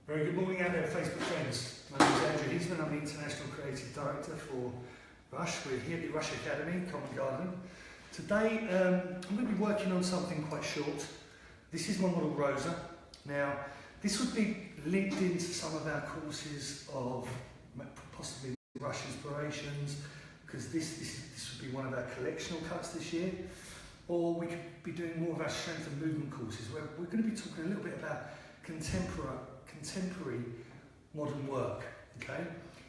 Very good morning out there, Facebook friends. My name is Andrew Heisman. I'm the International Creative Director for Rush. We're here at the Rush Academy, Covent Garden. Today I'm going to be working on something quite short. This is my model Rosa. Now, this would be linked into some of our courses of possibly Rush Inspirations, because this would be one of our collectional cuts this year. Or we could be doing more of our strength and movement courses, where we're going to be talking a little bit about contemporary modern work. Okay,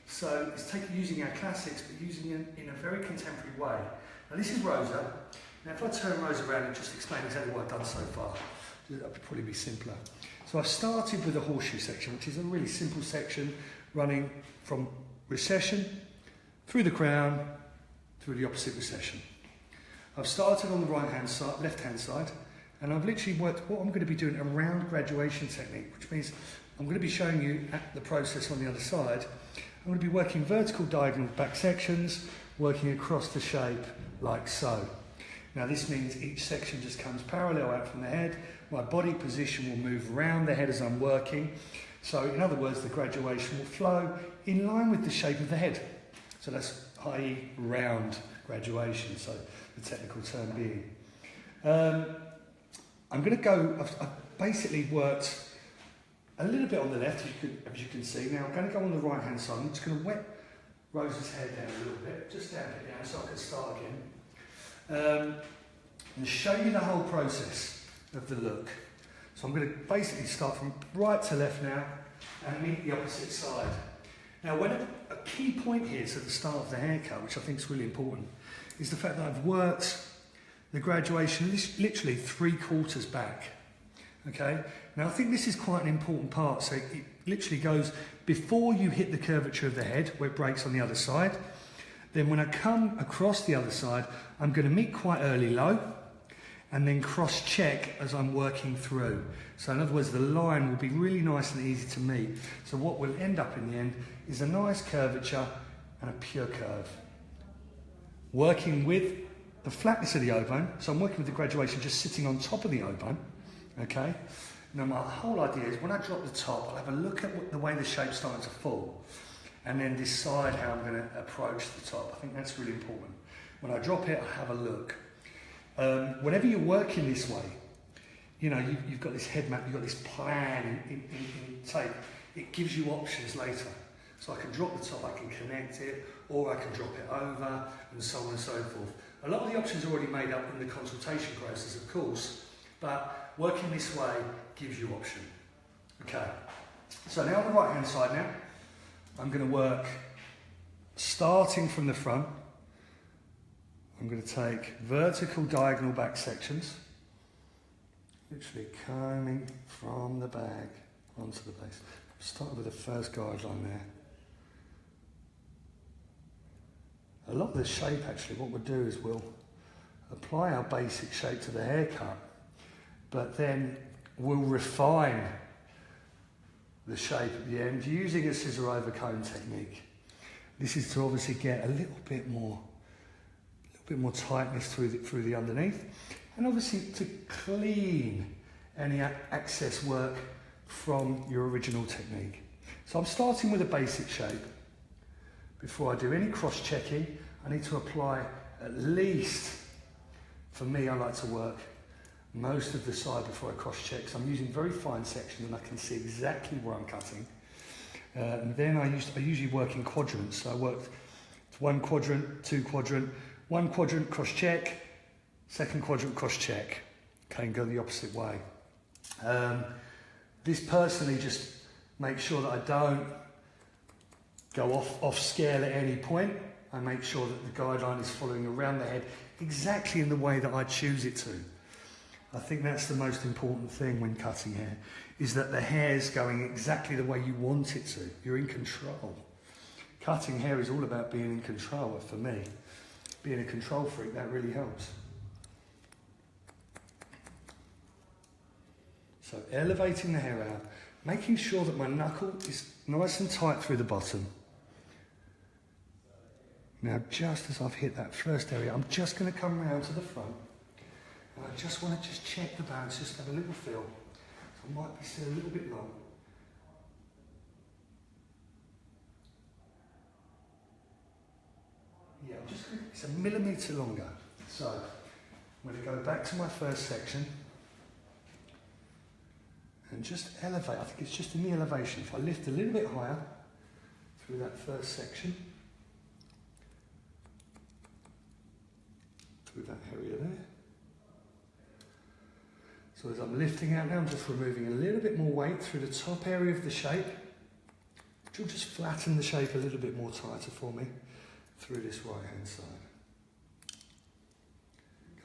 so it's using our classics, but using it in a very contemporary way. Now this is Rosa. Now if I turn Rosa around and just explain exactly what I've done so far, that would probably be simpler. So I've started with the horseshoe section, which is a really simple section running from recession through the crown through the opposite recession. I've started on the left hand side, and I've literally worked what I'm going to be doing around graduation technique, which means I'm going to be showing you the process on the other side. I'm going to be working vertical diagonal back sections, working across the shape like so. Now this means each section just comes parallel out from the head. My body position will move around the head as I'm working. So in other words, the graduation will flow in line with the shape of the head. So that's i.e. round graduation, so the technical term being. I'm going to go, I've basically worked a little bit on the left, as you can see. Now I'm going to go on the right hand side. I'm just going to wet Rosa's hair down a little bit, just damp it down so I can start again. And show you the whole process of the look. So I'm going to basically start from right to left now and meet the opposite side. Now when a key point here to the start of the haircut, which I think is really important, is the fact that I've worked the graduation literally 3/4 back. Okay, now I think this is quite an important part. So it literally goes before you hit the curvature of the head where it breaks on the other side. Then when I come across the other side, I'm going to meet quite early low and then cross check as I'm working through. So in other words, the line will be really nice and easy to meet. So what will end up in the end is a nice curvature and a pure curve. Working with the flatness of the O-bone, so I'm working with the graduation just sitting on top of the O-bone, okay? Now my whole idea is when I drop the top, I'll have a look at the way the shape's starting to fall and then decide how I'm going to approach the top. I think that's really important. When I drop it, I'll have a look. Whenever you're working this way, you know, you've got this head map, you've got this plan in tape. It gives you options later. So I can drop the top, I can connect it, or I can drop it over, and so on and so forth. A lot of the options are already made up in the consultation process, of course, but working this way gives you option. Okay, so now on the right hand side now, I'm going to work starting from the front. I'm going to take vertical diagonal back sections, literally coming from the back onto the base. Start with the first guideline there. A lot of the shape actually, what we'll do is we'll apply our basic shape to the haircut, but then we'll refine the shape at the end using a scissor over comb technique. This is to obviously get a little bit more tightness through the underneath, and obviously to clean any excess work from your original technique. So I'm starting with a basic shape. Before I do any cross-checking, I need to apply at least, for me, I like to work most of the side before I cross-check. So I'm using very fine sections and I can see exactly where I'm cutting. And then I usually work in quadrants. So I worked one quadrant, two quadrant, one quadrant cross-check, second quadrant cross-check. Okay, and go the opposite way. This personally just makes sure that I don't go off scale at any point. I make sure that the guideline is following around the head exactly in the way that I choose it to. I think that's the most important thing when cutting hair, is that the hair's going exactly the way you want it to. You're in control. Cutting hair is all about being in control. For me, being a control freak, that really helps. So elevating the hair out, making sure that my knuckle is nice and tight through the bottom. Now, just as I've hit that first area, I'm just going to come round to the front. And I just want to check the balance, just have a little feel. So I might be still a little bit long. It's a millimetre longer. So I'm going to go back to my first section and just elevate. I think it's just in the elevation. If I lift a little bit higher through that first section, through that area there. So as I'm lifting out now, I'm just removing a little bit more weight through the top area of the shape, which will just flatten the shape a little bit more tighter for me through this right hand side.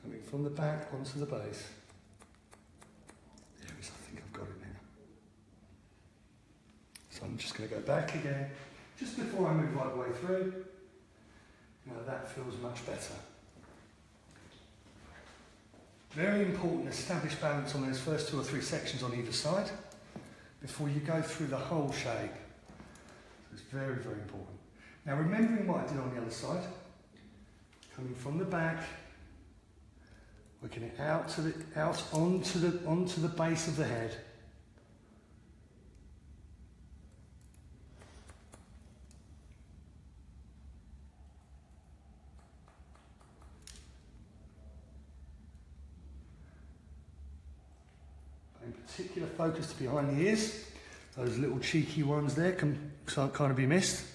Coming from the back onto the base. There it is, I think I've got it now. So I'm just going to go back again, just before I move right the way through. Now that feels much better. Very important, establish balance on those first 2 or 3 sections on either side before you go through the whole shape. So it's very, very important. Now remembering what I did on the other side, coming from the back, working it out onto the base of the head. Particular focus to behind the ears. Those little cheeky ones there can't kind of be missed.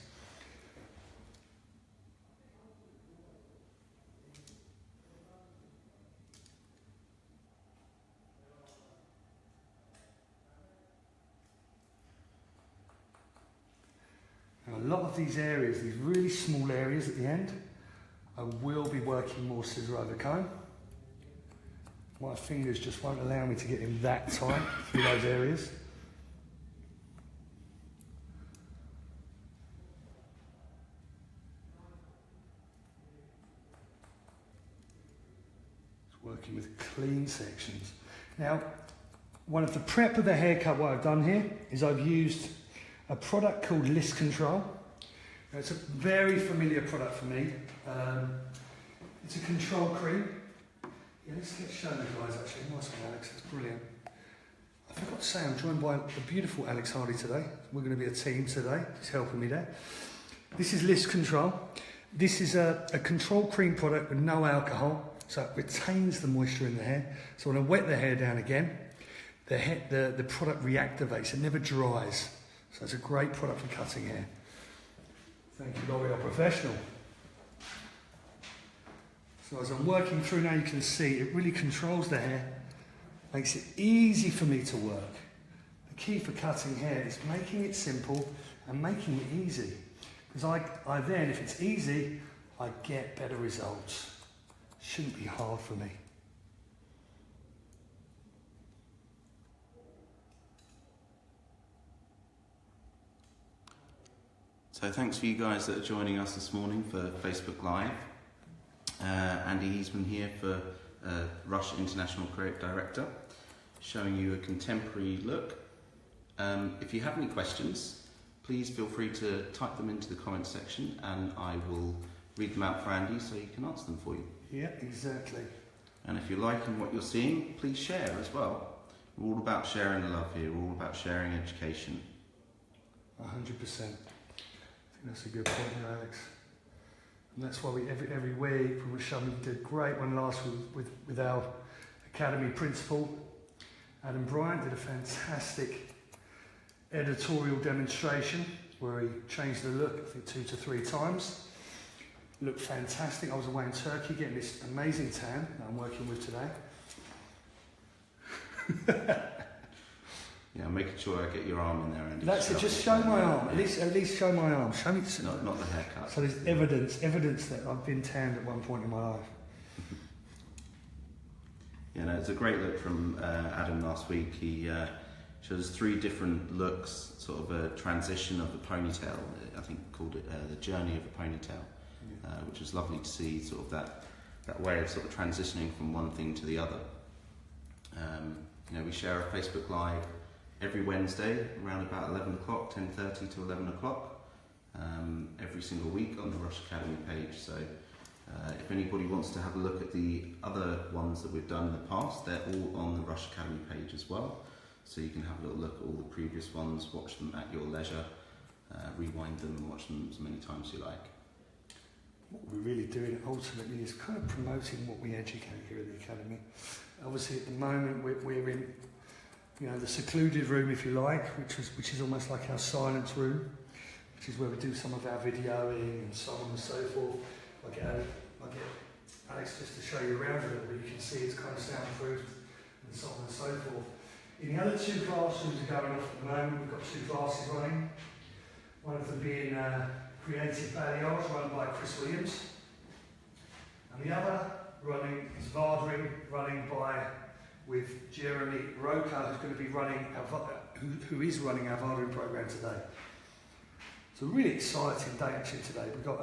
Now a lot of these areas, these really small areas at the end, I will be working more scissor over comb. My fingers just won't allow me to get in that tight through those areas. Just working with clean sections. Now, one of the prep of the haircut, what I've done here is I've used a product called List Control. Now, it's a very familiar product for me. It's a control cream. Yeah, let's show you guys actually. Nice one, Alex. That's brilliant. I forgot to say I'm joined by the beautiful Alex Hardy today. We're going to be a team today. He's helping me there. This is List Control. This is a control cream product with no alcohol, so it retains the moisture in the hair. So when I wet the hair down again, the product reactivates. It never dries. So it's a great product for cutting hair. Thank you, L'Oreal Professional. So as I'm working through now, you can see it really controls the hair, makes it easy for me to work. The key for cutting hair is making it simple and making it easy. Because I then, if it's easy, I get better results. Shouldn't be hard for me. So thanks for you guys that are joining us this morning for Facebook Live. Andy Eastman here for Rush International Creative Director, showing you a contemporary look. If you have any questions, please feel free to type them into the comments section and I will read them out for Andy so he can answer them for you. Yeah, exactly. And if you're liking what you're seeing, please share as well. We're all about sharing the love here, we're all about sharing education. 100%. I think that's a good point there, Alex. And that's why we every week we were showing. We did a great one last week with our academy principal, Adam Bryant, did a fantastic editorial demonstration where he changed the look, I think 2 to 3 times. Looked fantastic. I was away in Turkey getting this amazing tan that I'm working with today. Yeah, I'm making sure I get your arm in there, Andy. That's it, just show my arm. Yeah. At least show my arm. Show me. Not the haircut. So there's evidence that I've been tanned at one point in my life. Yeah, no, it's a great look from Adam last week. He shows 3 different looks, sort of a transition of the ponytail. I think called it the journey of a ponytail, which was lovely to see. Sort of that way of sort of transitioning from one thing to the other. We share a Facebook Live every Wednesday around about 11 o'clock, 10:30 to 11 o'clock, every single week on the Rush Academy page. So if anybody wants to have a look at the other ones that we've done in the past, they're all on the Rush Academy page as well. So you can have a little look at all the previous ones, watch them at your leisure, rewind them and watch them as many times as you like. what we're really doing ultimately is kind of promoting what we educate here at the Academy. Obviously at the moment we're in, you know, the secluded room, if you like, which is almost like our silence room, which is where we do some of our videoing and so on and so forth. I'll get Alex just to show you around a little bit. You can see it's kind of soundproofed and so on and so forth. In the other two classrooms are going off at the moment. We've got two classes running. One of them being Creative Balayage, run by Chris Williams. And the other running is Vardering, with Jeremy Roca, who's going to be running who is running our Vardering program today. It's a really exciting day actually today. We've got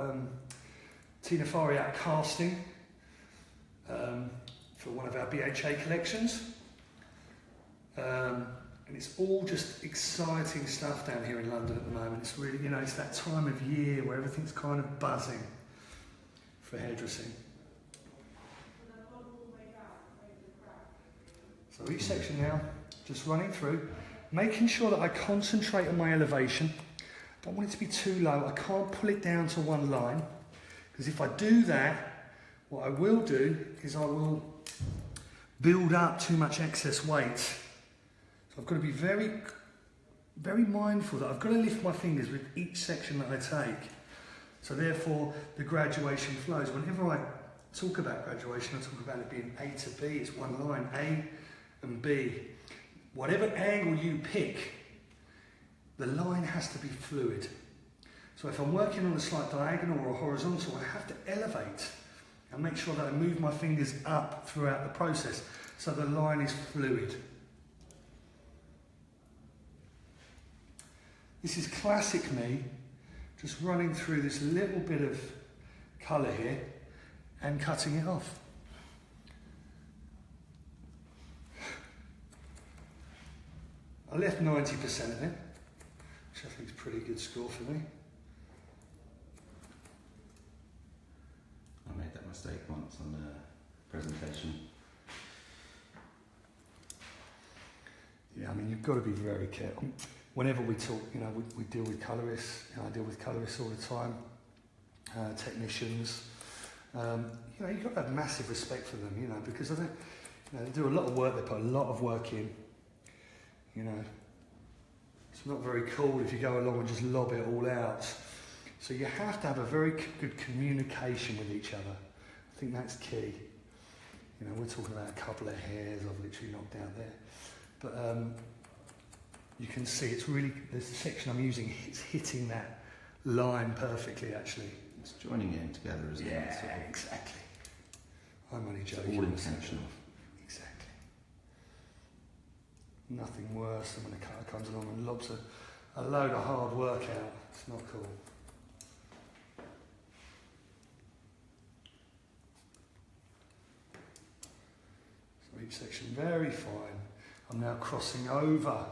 Tina Fari out casting for one of our BHA collections. And it's all just exciting stuff down here in London at the moment. It's really, you know, it's that time of year where everything's kind of buzzing for hairdressing. So each section now, just running through, making sure that I concentrate on my elevation. I don't want it to be too low. I can't pull it down to one line, because if I do that, what I will do is I will build up too much excess weight. So I've got to be very, very mindful that I've got to lift my fingers with each section that I take. So therefore, the graduation flows. Whenever I talk about graduation, I talk about it being A to B. It's one line, A and B. Whatever angle you pick, the line has to be fluid. So if I'm working on a slight diagonal or a horizontal, I have to elevate and make sure that I move my fingers up throughout the process so the line is fluid. This is classic me, just running through this little bit of colour here and cutting it off. I left 90% of it, which I think is a pretty good score for me. I made that mistake once on a presentation. Yeah, I mean, you've got to be very careful. Whenever we talk, you know, we deal with colourists. You know, I deal with colourists all the time, technicians. You know, you've got to have massive respect for them, you know, because I think, you know, they do a lot of work, they put a lot of work in. You know, it's not very cool if you go along and just lob it all out. So you have to have a very good communication with each other. I think that's key. You know, we're talking about a couple of hairs I've literally knocked out there. But you can see it's really, the section I'm using, it's hitting that line perfectly actually. It's joining it in together, isn't it? Yeah, exactly. I'm only joking. It's all intentional. Exactly. Nothing worse than when a cutter comes along and lobs a load of hard work out. It's not cool. So each section very fine. I'm now crossing over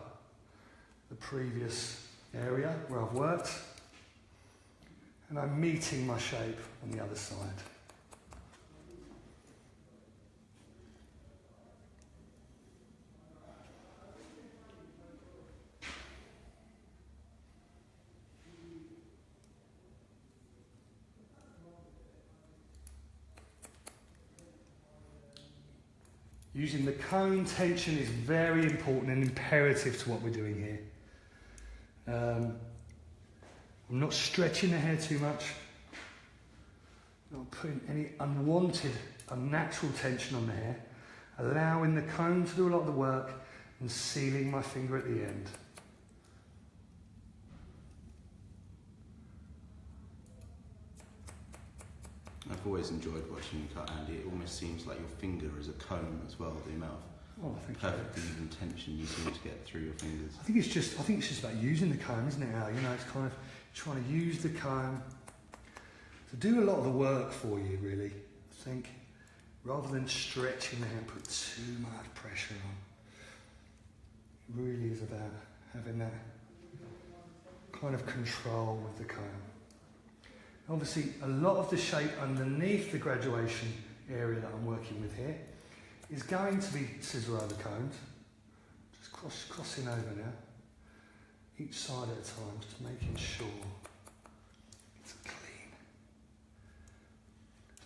the previous area where I've worked, and I'm meeting my shape on the other side. Using the cone tension is very important and imperative to what we're doing here. I'm not stretching the hair too much, not putting any unwanted, unnatural tension on the hair, allowing the cone to do a lot of the work and sealing my finger at the end. I've always enjoyed watching you cut, Andy. It almost seems like your finger is a cone as well, the amount of perfect even tension you seem to get through your fingers. I think it's just about using the comb, isn't it, Al? You know, it's kind of trying to use the comb to do a lot of the work for you, really. I think, rather than stretching the hair and put too much pressure on. It really is about having that kind of control with the comb. Obviously, a lot of the shape underneath the graduation area that I'm working with here is going to be scissor over cones. Just crossing over now, each side at a time, just making sure it's clean.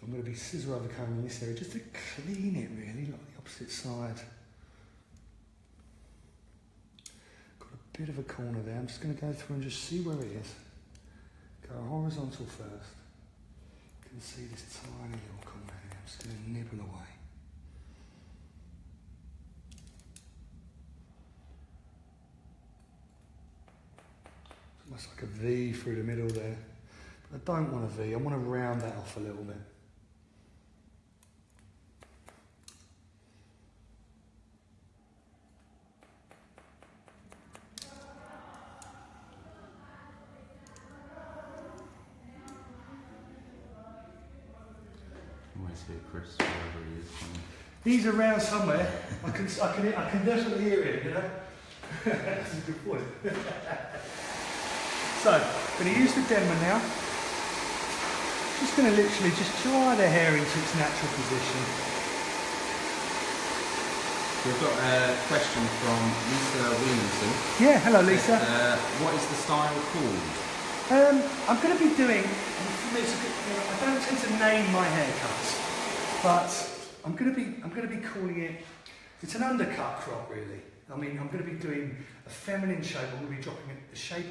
I'm going to be scissor over comb in this area just to clean it really, like the opposite side. Got a bit of a corner there. I'm just going to go through and just see where it is. Go horizontal first. You can see this tiny little corner here. I'm just going to nibble away. It's almost like a V through the middle there. But I don't want a V. I want to round that off a little bit. Always hear Chris wherever he is. He's around somewhere. I can definitely hear him, you know. That's a good point. So, I'm going to use the Denman now. Just going to literally just dry the hair into its natural position. We've got a question from Lisa Williamson. Yeah, hello Lisa. What is the style called? I'm going to be doing, for me, I don't tend to name my haircuts, but I'm going to be calling it, it's an undercut crop really. I mean, I'm going to be doing a feminine shape. I'm going to be dropping it, the shape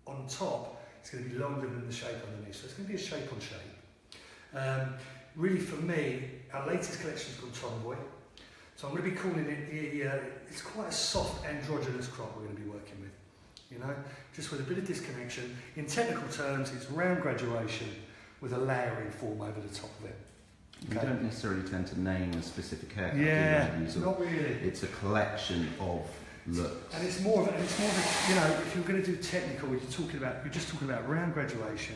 on top. It's going to be longer than the shape underneath, so it's going to be a shape on shape. Really, for me, our latest collection is called Tomboy. So I'm going to be calling it it's quite a soft androgynous crop we're going to be working with. You know, just with a bit of disconnection. In technical terms, it's round graduation with a layering form over the top of it. You don't necessarily tend to name a specific haircut. Yeah, not really. It's a collection of looks. And it's more of a, you know, if you're going to do technical, you're just talking about round graduation.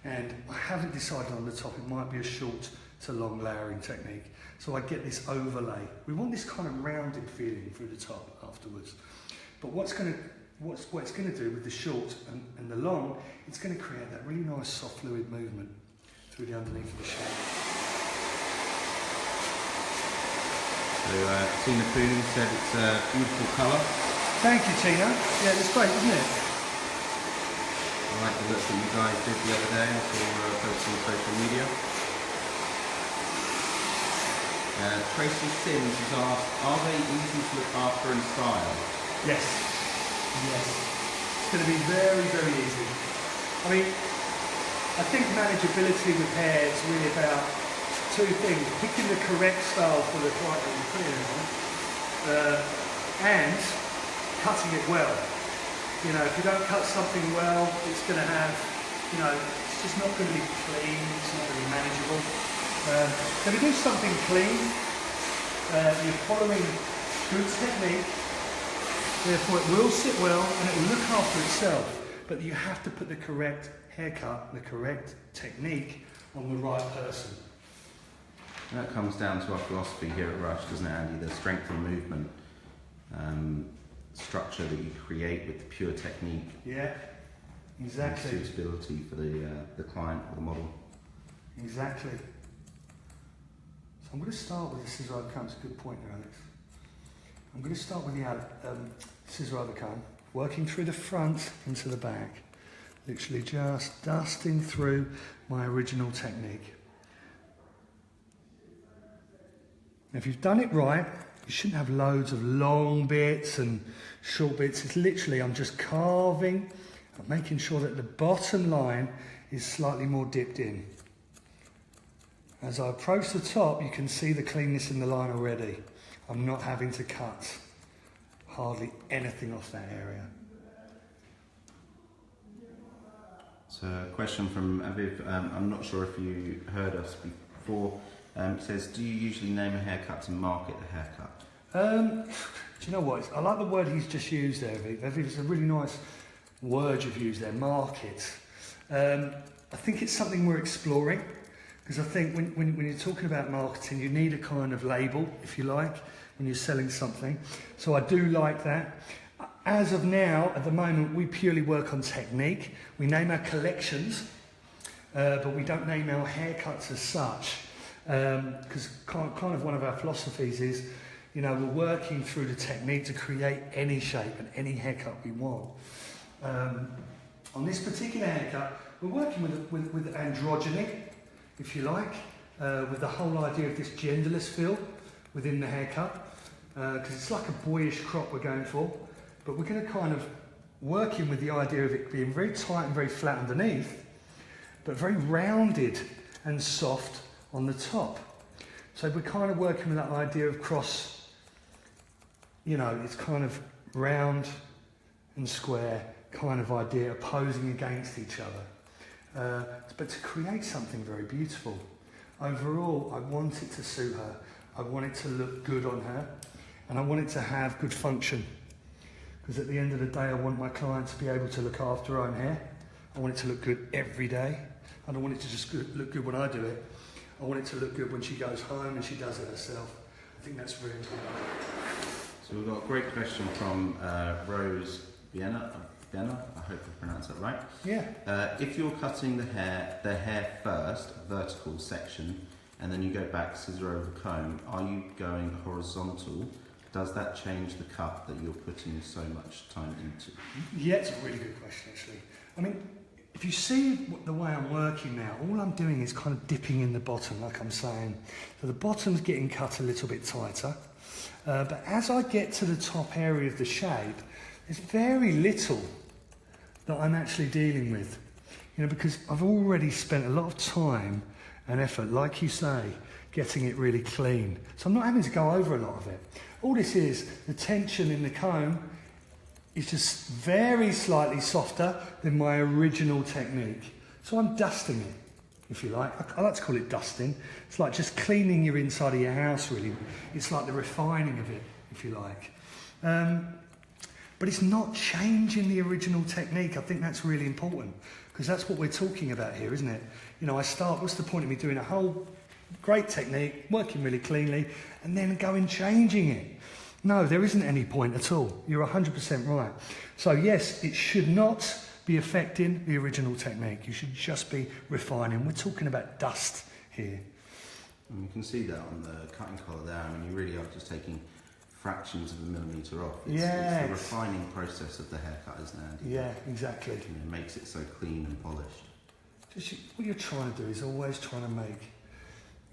And I haven't decided on the top, it might be a short to long layering technique. So I get this overlay. We want this kind of rounded feeling through the top afterwards. But what it's going to do with the short and the long, it's going to create that really nice soft fluid movement through the underneath of the shape. So Tina Poon said it's a beautiful colour. Thank you, Tina. Yeah, it's great, isn't it? I like the look that you guys did the other day for posting on social media. Tracy Sims has asked, are they easy to look after in style? Yes. Yes. It's going to be very, very easy. I mean, I think manageability with hair is really about two things. Picking the correct style for the client that you're putting it on, and cutting it well. You know, if you don't cut something well, it's going to have, you know, it's just not going to be clean, it's not going to be manageable. So if you do something clean, you're following good technique, therefore it will sit well and it will look after itself, but you have to put the correct haircut, the correct technique on the right person. And that comes down to our philosophy here at Rush, doesn't it, Andy? The strength and movement structure that you create with the pure technique. Yeah, exactly. And suitability for the client or the model. Exactly. So I'm going to start with the scissor over comb. It's a good point there, Alex. I'm going to start with the scissor over comb, working through the front into the back, literally just dusting through my original technique. Now, if you've done it right, you shouldn't have loads of long bits and short bits. It's literally, I'm just carving, and making sure that the bottom line is slightly more dipped in. As I approach the top, you can see the cleanness in the line already. I'm not having to cut hardly anything off that area. So a question from Aviv, I'm not sure if you heard us before. It says, do you usually name a haircut to market the haircut? Do you know what? I like the word he's just used there, Aviv. Aviv, it's a really nice word you've used there, market. I think it's something we're exploring, because I think when you're talking about marketing, you need a kind of label, if you like, when you're selling something. So I do like that. As of now, at the moment, we purely work on technique. We name our collections, but we don't name our haircuts as such. Because kind of one of our philosophies is, you know, we're working through the technique to create any shape and any haircut we want. On this particular haircut, we're working with androgyny. if you like, with the whole idea of this genderless feel within the haircut, because it's like a boyish crop we're going for, but we're going to kind of work in with the idea of it being very tight and very flat underneath, but very rounded and soft on the top. So we're kind of working with that idea of cross, you know, it's kind of round and square kind of idea opposing against each other. But to create something very beautiful. Overall, I want it to suit her. I want it to look good on her. And I want it to have good function. Because at the end of the day, I want my client to be able to look after her own hair. I want it to look good every day. I don't want it to just look good when I do it. I want it to look good when she goes home and she does it herself. I think that's really important. So we've got a great question from Rose Vienna. I hope I pronounced that right. Yeah. If you're cutting the hair first, vertical section, and then you go back scissor over comb, are you going horizontal? Does that change the cut that you're putting so much time into? Yeah, it's a really good question, actually. I mean, if you see the way I'm working now, all I'm doing is kind of dipping in the bottom, like I'm saying. So the bottom's getting cut a little bit tighter. But as I get to the top area of the shape, there's very little that I'm actually dealing with. You know, because I've already spent a lot of time and effort, like you say, getting it really clean. So I'm not having to go over a lot of it. All this is, the tension in the comb is just very slightly softer than my original technique. So I'm dusting it, if you like. I like to call it dusting. It's like just cleaning your inside of your house, really. It's like the refining of it, if you like. But it's not changing the original technique. I think that's really important, because that's what we're talking about here, isn't it? You know, what's the point of me doing a whole great technique, working really cleanly, and then changing it? No, there isn't any point at all. You're 100% right. So yes, it should not be affecting the original technique. You should just be refining. We're talking about dust here. And you can see that on the cutting collar there. I mean, you really are just taking fractions of a millimetre off. It's the refining process of the haircut, isn't it, Andy? Yeah, exactly. And it makes it so clean and polished. What you're trying to do is always trying to make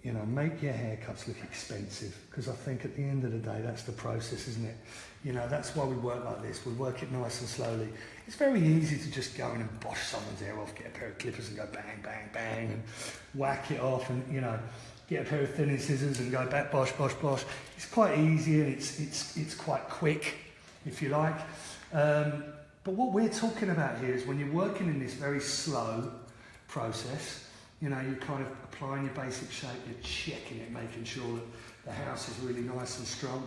your haircuts look expensive, because I think at the end of the day, that's the process, isn't it? You know, that's why we work like this. We work it nice and slowly. It's very easy to just go in and bosh someone's hair off, get a pair of clippers and go bang, bang, bang, and whack it off, and, you know, get a pair of thinning scissors and go back, bosh, bosh, bosh. It's quite easy, and it's quite quick, if you like. But what we're talking about here is when you're working in this very slow process, you know, you're kind of applying your basic shape, you're checking it, making sure that the house is really nice and strong.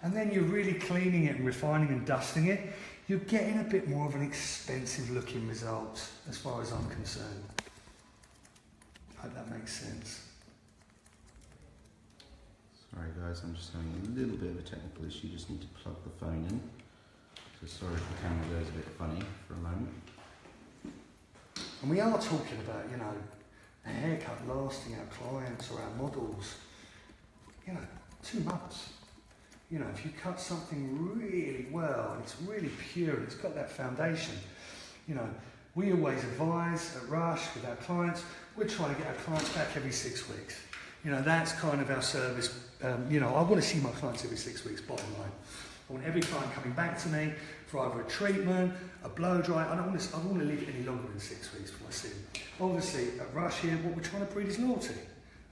And then you're really cleaning it and refining and dusting it. You're getting a bit more of an expensive looking result, as far as I'm concerned. I hope that makes sense. Sorry guys, I'm just having a little bit of a technical issue. Just need to plug the phone in. So sorry if the camera goes a bit funny for a moment. And we are talking about, you know, a haircut lasting our clients or our models, you know, 2 months. You know, if you cut something really well and it's really pure and it's got that foundation, you know, we always advise at Rush with our clients, we're trying to get our clients back every 6 weeks. You know, that's kind of our service. You know, I want to see my clients every 6 weeks, bottom line. I want every client coming back to me for either a treatment, a blow dry. I don't want to leave it any longer than 6 weeks before I see them. Obviously, at Rush here, what we're trying to breed is loyalty.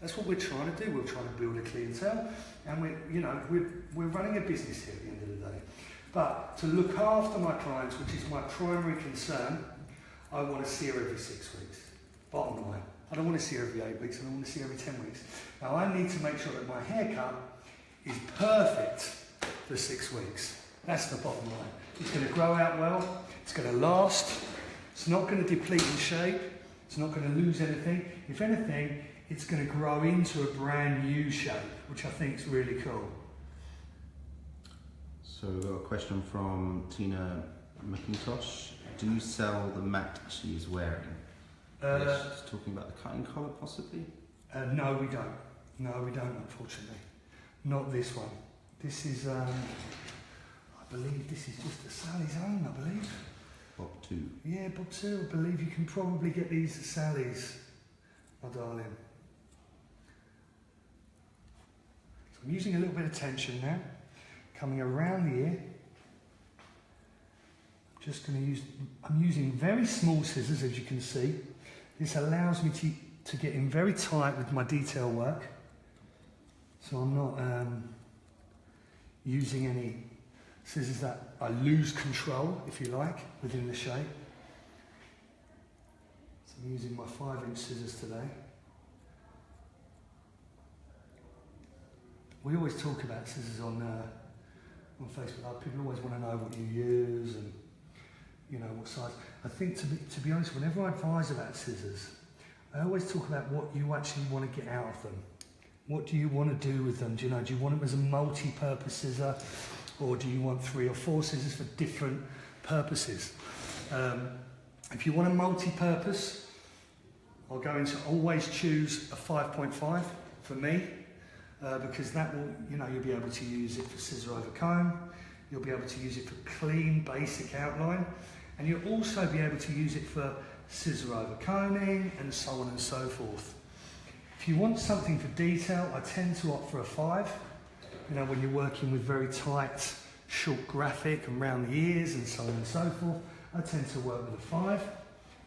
That's what we're trying to do. We're trying to build a clientele, and we're running a business here at the end of the day. But to look after my clients, which is my primary concern, I want to see her every 6 weeks. Bottom line. I don't want to see her every 8 weeks. I don't want to see her every 10 weeks. Now, I need to make sure that my haircut is perfect for 6 weeks. That's the bottom line. It's going to grow out well. It's going to last. It's not going to deplete in shape. It's not going to lose anything. If anything, it's going to grow into a brand new shape, which I think is really cool. So we've got a question from Tina McIntosh. Do you sell the mat she is wearing? She's talking about the cutting collar, possibly? No, we don't. No, we don't, unfortunately. Not this one. This is, I believe this is just a Sally's own, I believe. Bob 2. Yeah, Bob 2. I believe you can probably get these at Sally's, my darling. I'm using a little bit of tension now, coming around the ear. Just going to use, I'm using very small scissors, as you can see. This allows me to get in very tight with my detail work. So I'm not using any scissors that I lose control, if you like, within the shape. So I'm using my 5-inch scissors today. We always talk about scissors on Facebook. People always want to know what you use and what size. I think to be honest, whenever I advise about scissors, I always talk about what you actually want to get out of them. What do you want to do with them? Do you want them as a multi-purpose scissor, or do you want 3 or 4 scissors for different purposes? If you want a multi-purpose, I'll go into always choose a 5.5 for me, because that will, you'll be able to use it for scissor over comb. You'll be able to use it for clean, basic outline, and you'll also be able to use it for scissor over combing and so on and so forth. If you want something for detail, I tend to opt for a 5. When you're working with very tight, short graphic and round the ears and so on and so forth, I tend to work with a 5,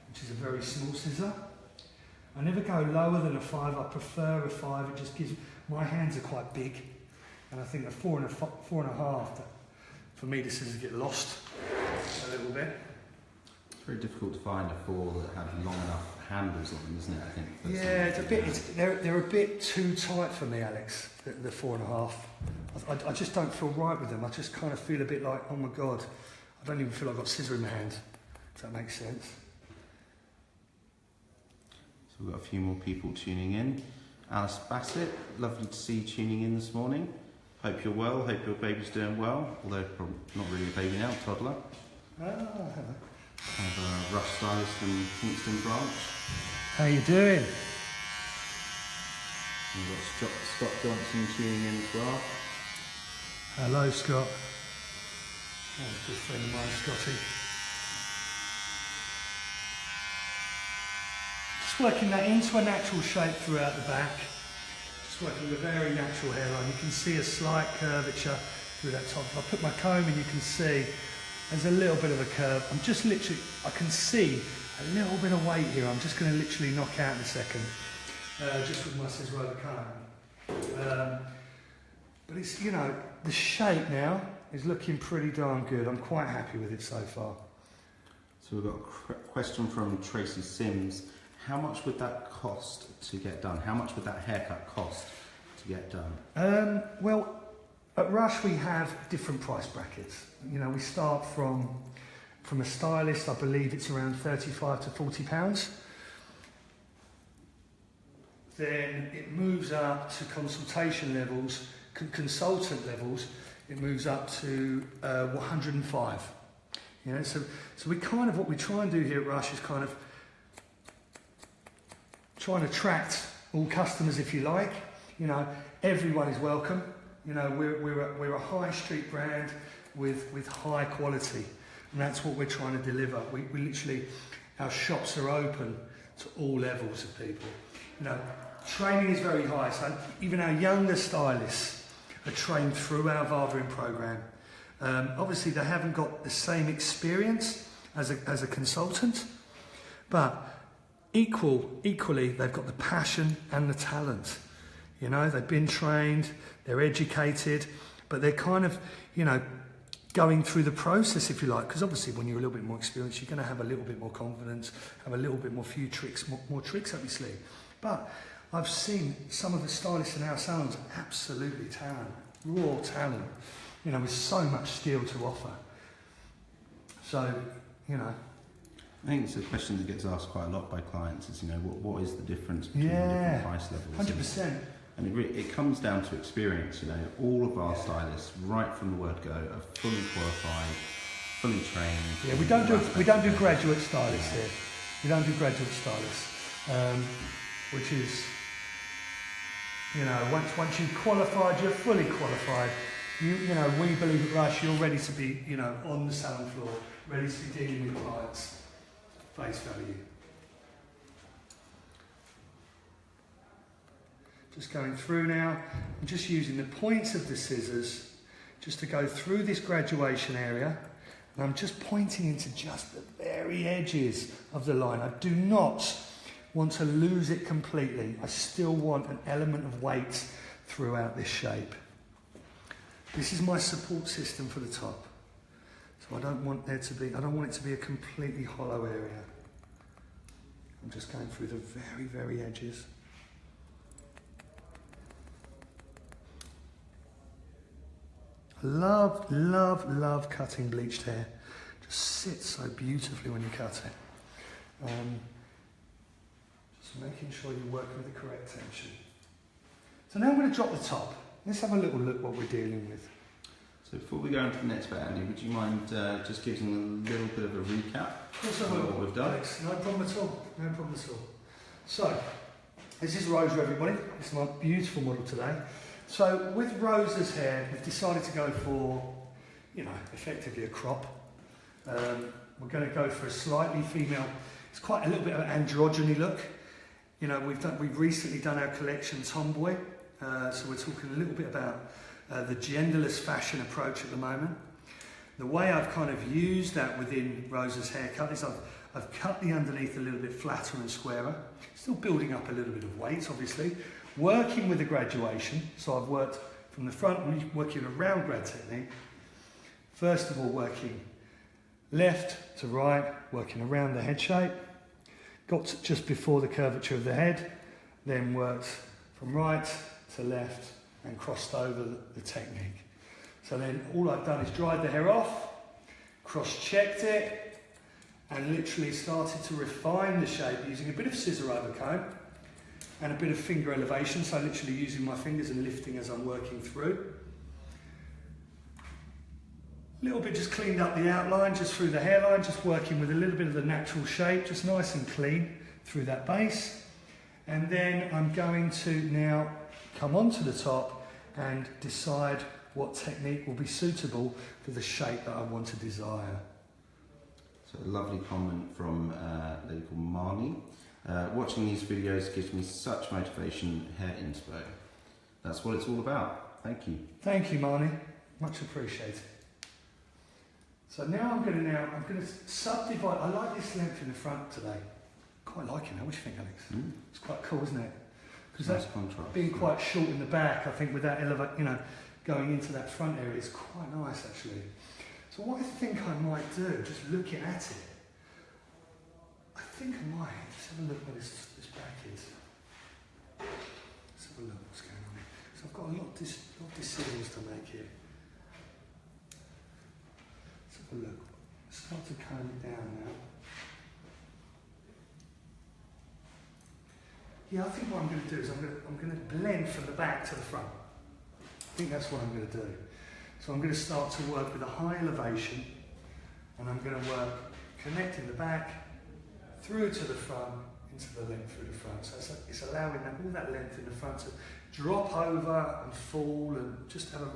which is a very small scissor. I never go lower than a 5. I prefer a 5. It just gives, my hands are quite big, and I think a 4.5, for me the scissors get lost a little bit. It's very difficult to find a 4 that have long enough handles on them, isn't it? I think. Yeah, it's a bit. They're a bit too tight for me, Alex. The 4.5. I just don't feel right with them. I just kind of feel a bit like, oh my god, I don't even feel I've got scissor in my hand. Does that make sense? So we've got a few more people tuning in. Alice Bassett, lovely to see you tuning in this morning. Hope you're well. Hope your baby's doing well. Although probably not really a baby now, toddler. Hello. Have a Rush Stylist from Kingston branch. How you doing? We've got Scott Johnson tuning in as well. Hello, Scott. Oh, a good friend of mine, Scotty. Just working that into a natural shape throughout the back. Just working with a very natural hairline. You can see a slight curvature through that top. If I put my comb in, you can see there's a little bit of a curve. I'm just literally, I can see a little bit of weight here. I'm just going to literally knock out in a second, just with my scissor over comb. But it's, the shape now is looking pretty darn good. I'm quite happy with it so far. So we've got a question from Tracy Sims. How much would that cost to get done? How much would that haircut cost to get done? Well, at Rush we have different price brackets. We start from a stylist, I believe it's around £35 to £40. Then it moves up to consultation levels, consultant levels, it moves up to 105. So we kind of, what we try and do here at Rush is kind of try and attract all customers, if you like. Everyone is welcome. We're a high street brand with high quality, and that's what we're trying to deliver. We literally, our shops are open to all levels of people. Training is very high, so even our younger stylists are trained through our Varvarin program. Obviously, they haven't got the same experience as a consultant, but equally, they've got the passion and the talent. They've been trained, they're educated, but they're kind of, going through the process, if you like, because obviously when you're a little bit more experienced, you're going to have a little bit more confidence, have a little bit more few tricks, more tricks up your sleeve. But I've seen some of the stylists in our salons absolutely talent, raw talent, with so much skill to offer. So, I think it's a question that gets asked quite a lot by clients is, what is the difference between the different price levels? 100%. And it comes down to experience, All of our stylists, right from the word go, are fully qualified, fully trained. Yeah, we don't do graduate stylists here. We don't do graduate stylists, which is, once you've qualified, you're fully qualified. We believe at Rush, you're ready to be, on the salon floor, ready to be dealing with clients, face value. Just going through now. I'm just using the points of the scissors just to go through this graduation area. And I'm just pointing into just the very edges of the line. I do not want to lose it completely. I still want an element of weight throughout this shape. This is my support system for the top. So I don't want it to be a completely hollow area. I'm just going through the very, very edges. I love, love, love cutting bleached hair. It just sits so beautifully when you cut it. Just making sure you're working with the correct tension. So now I'm going to drop the top. Let's have a little look what we're dealing with. So before we go into the next bit, Andy, would you mind just giving a little bit of a recap of what we've done? Alex, no problem at all. No problem at all. So, this is Rosa, everybody. This is my beautiful model today. So, with Rosa's hair, we've decided to go for, effectively a crop. We're going to go for a slightly female. It's quite a little bit of an androgyny look. We've recently done our collection Tomboy. So we're talking a little bit about the genderless fashion approach at the moment. The way I've kind of used that within Rosa's haircut is I've cut the underneath a little bit flatter and squarer, still building up a little bit of weight obviously, working with the graduation. So I've worked from the front, working a round grad technique. First of all, working left to right, working around the head shape, got to just before the curvature of the head, then worked from right to left and crossed over the technique. So then all I've done is dried the hair off, cross-checked it, and literally started to refine the shape using a bit of scissor overcomb and a bit of finger elevation, so literally using my fingers and lifting as I'm working through. A little bit just cleaned up the outline, just through the hairline, just working with a little bit of the natural shape, just nice and clean through that base. And then I'm going to now come onto the top and decide what technique will be suitable for the shape that I want to desire. So a lovely comment from a lady called Marnie. Watching these videos gives me such motivation, hair inspo. That's what it's all about. Thank you. Thank you, Marnie. Much appreciated. So now I'm going to subdivide. I like this length in the front today. Quite like it now. What do you think, Alex? It's quite cool, isn't it? Because nice that's contrast. Being quite short in the back, I think with that going into that front area is quite nice actually. So what I think I might do, just looking at it, I think I might just have a look where this back is. Let's have a look what's going on here. So I've got a lot of decisions to make here. Let's have a look. Start to comb it down now. Yeah, I think what I'm going to do is I'm going to blend from the back to the front. I think that's what I'm going to do. So I'm going to start to work with a high elevation, and I'm going to work connecting the back through to the front, into the length through the front. So it's allowing all that length in the front to drop over and fall and just have a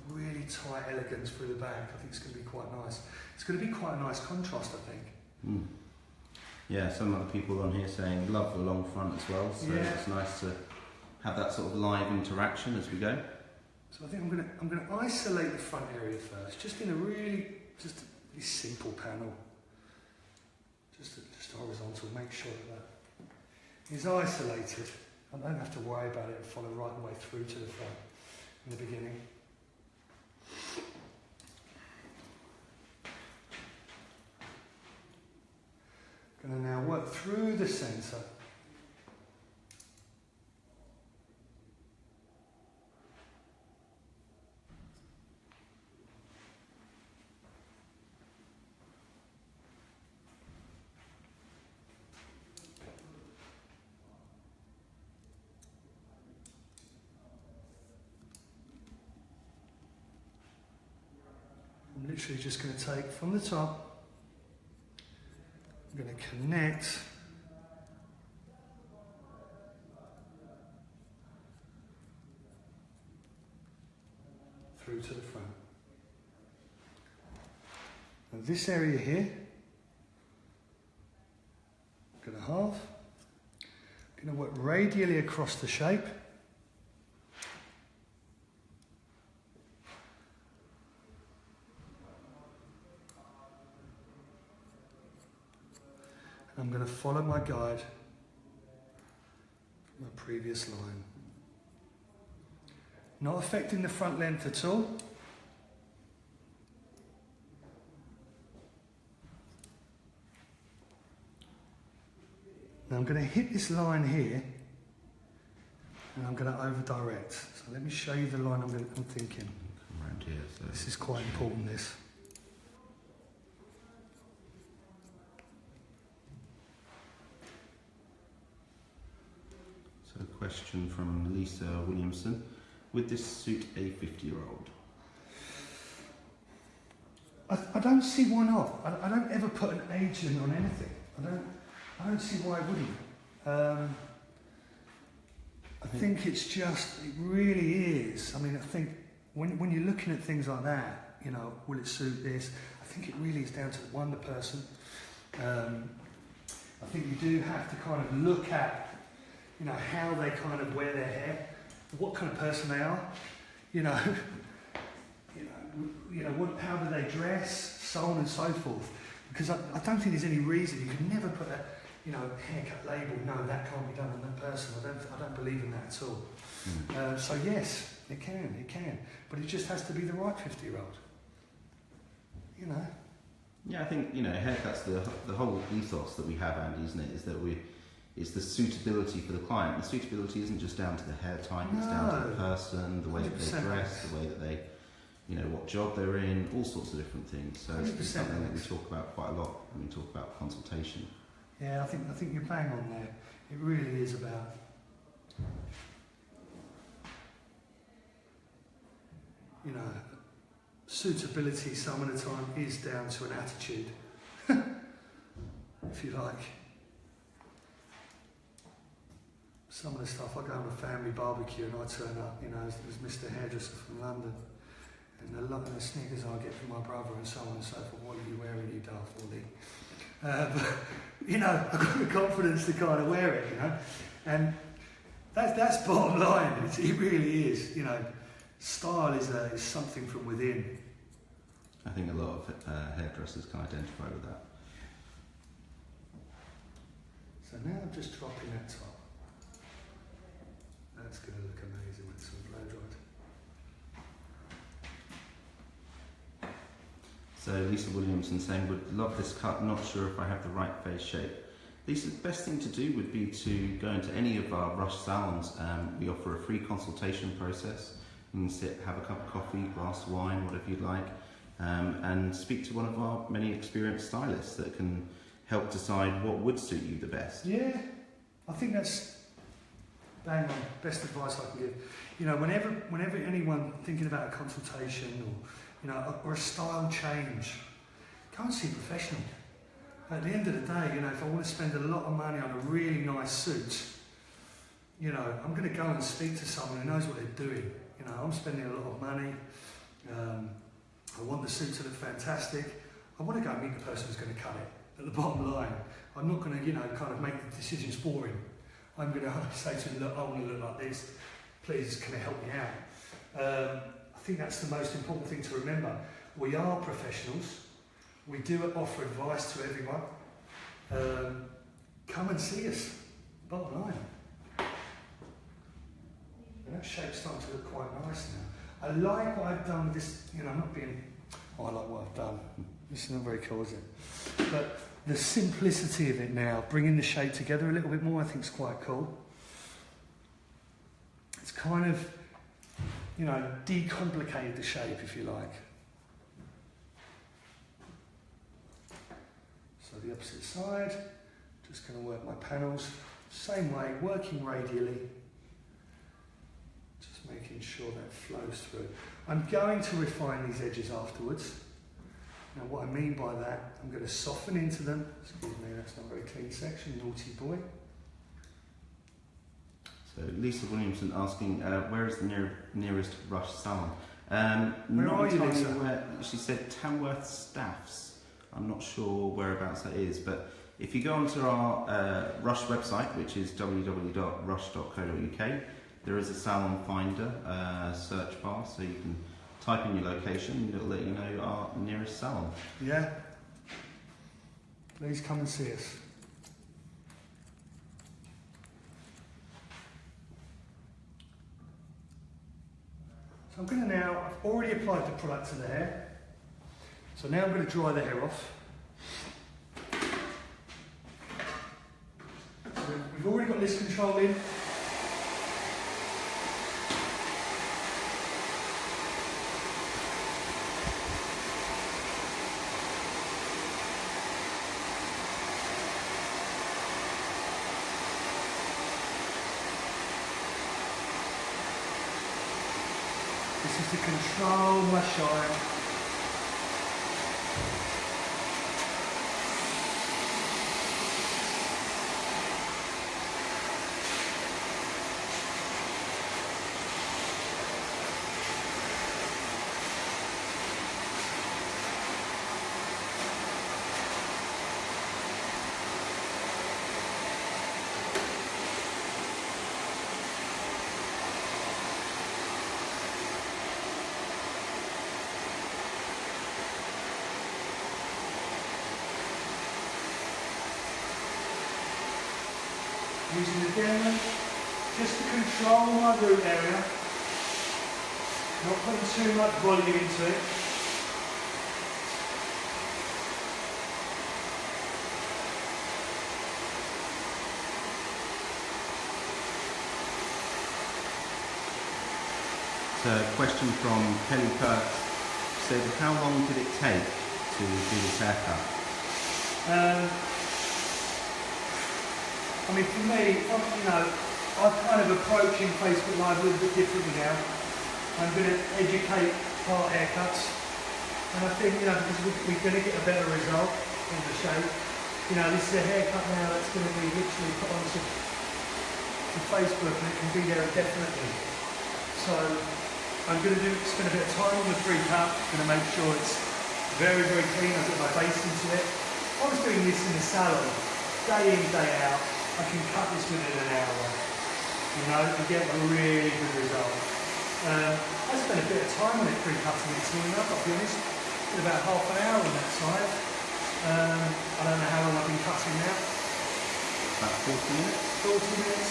really tight elegance through the back. I think it's going to be quite nice. It's going to be quite a nice contrast, I think. Yeah, some other people on here saying love the long front as well, so yeah. It's nice to have that sort of live interaction as we go. So I think I'm going to isolate the front area first, just in a really simple panel, just horizontal. Make sure that is isolated. I don't have to worry about it and follow right the way through to the front in the beginning. Going to now work through the centre. I'm literally just going to take from the top. I'm going to connect through to the front. And this area here, I'm going to halve. I'm going to work radially across the shape. I'm going to follow my guide, my previous line. Not affecting the front length at all. Now I'm going to hit this line here and I'm going to over direct. So let me show you the line I'm thinking. Come around here. So This is quite important, this. So a question from Lisa Williamson. Would this suit a 50-year-old? I don't see why not. I don't ever put an age limit on anything. I don't see why I wouldn't. I think it's just, it really is. I mean, I think when you're looking at things like that, you know, will it suit this? I think it really is down to the person. I think you do have to kind of look at, you know, how they kind of wear their hair, what kind of person they are, how do they dress, so on and so forth. Because I don't think there's any reason you can never put a, haircut label. No, that can't be done on that person. I don't believe in that at all. So yes, it can, but it just has to be the right 50-year-old. Yeah, I think haircuts. The whole ethos that we have, Andy, isn't it? Is that it's the suitability for the client. The suitability isn't just down to the hair type; it's down to the person, the way that they dress, the way that they, what job they're in, all sorts of different things. So it's something that we talk about quite a lot when we talk about consultation. Yeah, I think you're bang on there. It really is about suitability. Some of the time is down to an attitude, if you like. Some of the stuff, I go on a family barbecue and I turn up, as Mr. Hairdresser from London, and the sneakers I get from my brother and so on and so forth. What are you wearing, you daft Wally? But I've got the confidence to kind of wear it, and that's bottom line. It really is. Style is something from within. I think a lot of hairdressers can identify with that. So now I'm just dropping that top. That's going to look amazing with some blow dried. So Lisa Williamson saying, would love this cut, not sure if I have the right face shape. Lisa, the best thing to do would be to go into any of our Rush salons. We offer a free consultation process. You can sit, have a cup of coffee, glass of wine, whatever you'd like, and speak to one of our many experienced stylists that can help decide what would suit you the best. Yeah, I think that's bang on, best advice I can give. Whenever anyone thinking about a consultation or a style change, go and see a professional. At the end of the day, if I want to spend a lot of money on a really nice suit, I'm going to go and speak to someone who knows what they're doing. I'm spending a lot of money. I want the suit to look fantastic. I want to go and meet the person who's going to cut it. At the bottom line, I'm not going to, kind of make the decisions for him. I'm going to say to him, look, I want to look like this. Please, can you help me out? I think that's the most important thing to remember. We are professionals. We do offer advice to everyone. Come and see us. Bottom line. And that shape's starting to look quite nice now. I like what I've done with this, I'm not being, I like what I've done. This is not very cool, is it? But the simplicity of it now, bringing the shape together a little bit more, I think is quite cool. It's kind of, decomplicated the shape, if you like. So the opposite side, just going to work my panels, same way, working radially. Making sure that flows through. I'm going to refine these edges afterwards. Now what I mean by that, I'm going to soften into them. Excuse me, that's not a very clean section, naughty boy. So Lisa Williamson asking, where is the nearest Rush salon? Where are you, Lisa? She said Tamworth Staffs. I'm not sure whereabouts that is, but if you go onto our Rush website, which is www.rush.co.uk, there is a salon finder search bar, so you can type in your location and it'll let you know our nearest salon. Yeah. Please come and see us. already applied the product to the hair. So now I'm going to dry the hair off. So we've already got list control in. This is to control my shine. Using the Denman just to control my root area, not putting too much volume into it. So a question from Kelly Perks said, how long did it take to do this haircut? I mean, for me, I'm kind of approaching Facebook Live a little bit differently now. I'm going to educate part haircuts, and I think, because we're going to get a better result in the shape. This is a haircut now that's going to be literally put onto Facebook, and it can be there indefinitely. So I'm going to spend a bit of time on the pre-cut, going to make sure it's very, very clean. I've got my base into it. I was doing this in the salon, day in, day out. I can cut this within an hour, and get a really good result. I spent a bit of time on it pre-cutting it, I've got to be honest. Did about half an hour on that side. I don't know how long I've been cutting now. About 40 minutes? 40 minutes.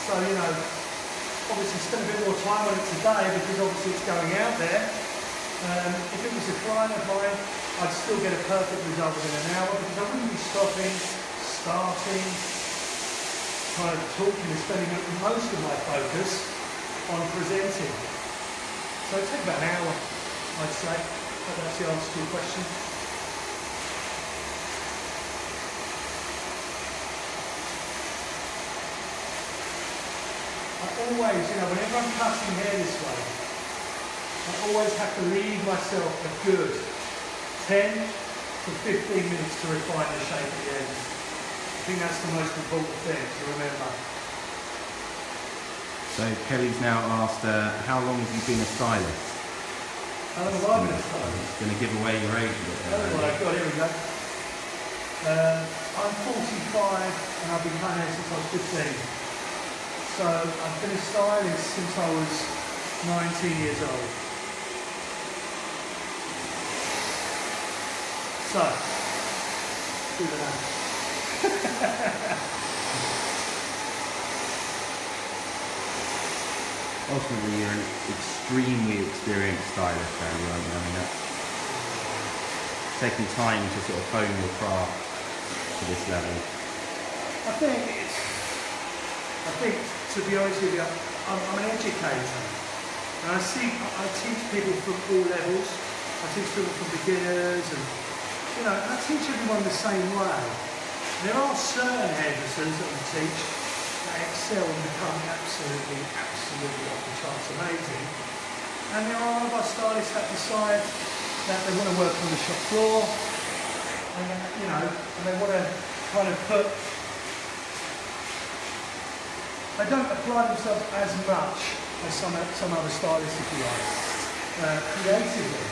So, obviously spent a bit more time on it today because obviously it's going out there. If it was a client of mine, I'd still get a perfect result within an hour because I wouldn't be stopping, starting, kind of talking and spending most of my focus on presenting. So it took about an hour, I'd say. But that's the answer to your question. I always, whenever I'm cutting hair this way, I always have to leave myself a good 10 to 15 minutes to refine the shape at the end. I think that's the most important thing to remember. So Kelly's now asked, how long have you been a stylist? How long have I been a stylist? It's going to give away your age a bit. Oh, well, I've got, here we go. I'm 45 and I've been cutting hair since I was 15. So I've been a stylist since I was 19 years old. So, do the math. Ultimately, you're an extremely experienced stylist, Barry, aren't you? I mean, that's taking time to sort of hone your craft to this level. I think, to be honest with you, I'm an educator. And I teach people from all levels. I teach people from beginners and I teach everyone the same way. There are certain hairdressers that we teach that excel and become absolutely off the charts amazing. And there are other stylists that decide that they want to work on the shop floor and they want to kind of they don't apply themselves as much as some other stylists, if you like. Creatively,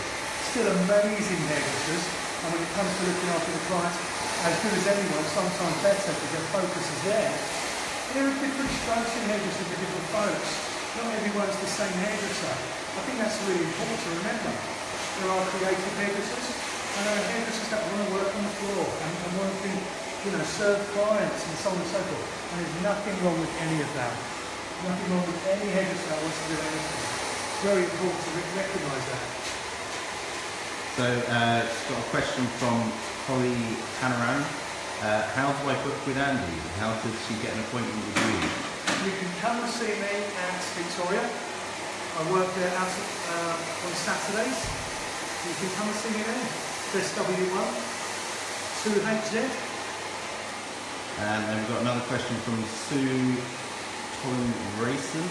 still amazing hairdressers, and when it comes to looking after the clients, as good as anyone, sometimes better because their focus is there. There are different strokes in hairdressers with different folks. Not everyone's the same hairdresser. I think that's really important to remember. There are creative hairdressers, and there are hairdressers that want to work on the floor and want to serve clients and so on and so forth. And there's nothing wrong with any of that. Nothing wrong with any hairdresser that wants to do anything. very important to recognise that. So, got a question from Holly Hanaran. How do I book with Andy? How did she get an appointment with you? You can come and see me at Victoria. I work there out on Saturdays. You can come and see me there. SW1 2HZ. And then we've got another question from Sue Rayson.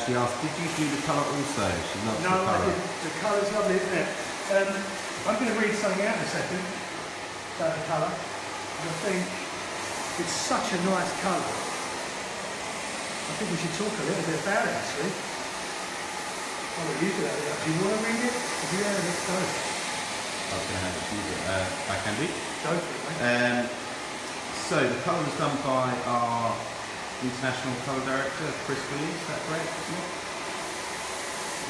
She asked, did you do the colour also? She loves No, the I colour. didn't. The colour's lovely, isn't it? I'm going to read something out in a second about the colour. I think it's such a nice colour. I think we should talk a little bit about it actually. I'll let you do that. Do you want to read it? If you have it, go. I was going to have it use it. I can do. Go for it, mate. So the colour was done by our international colour director, Chris Williams. Is that correct? Isn't it?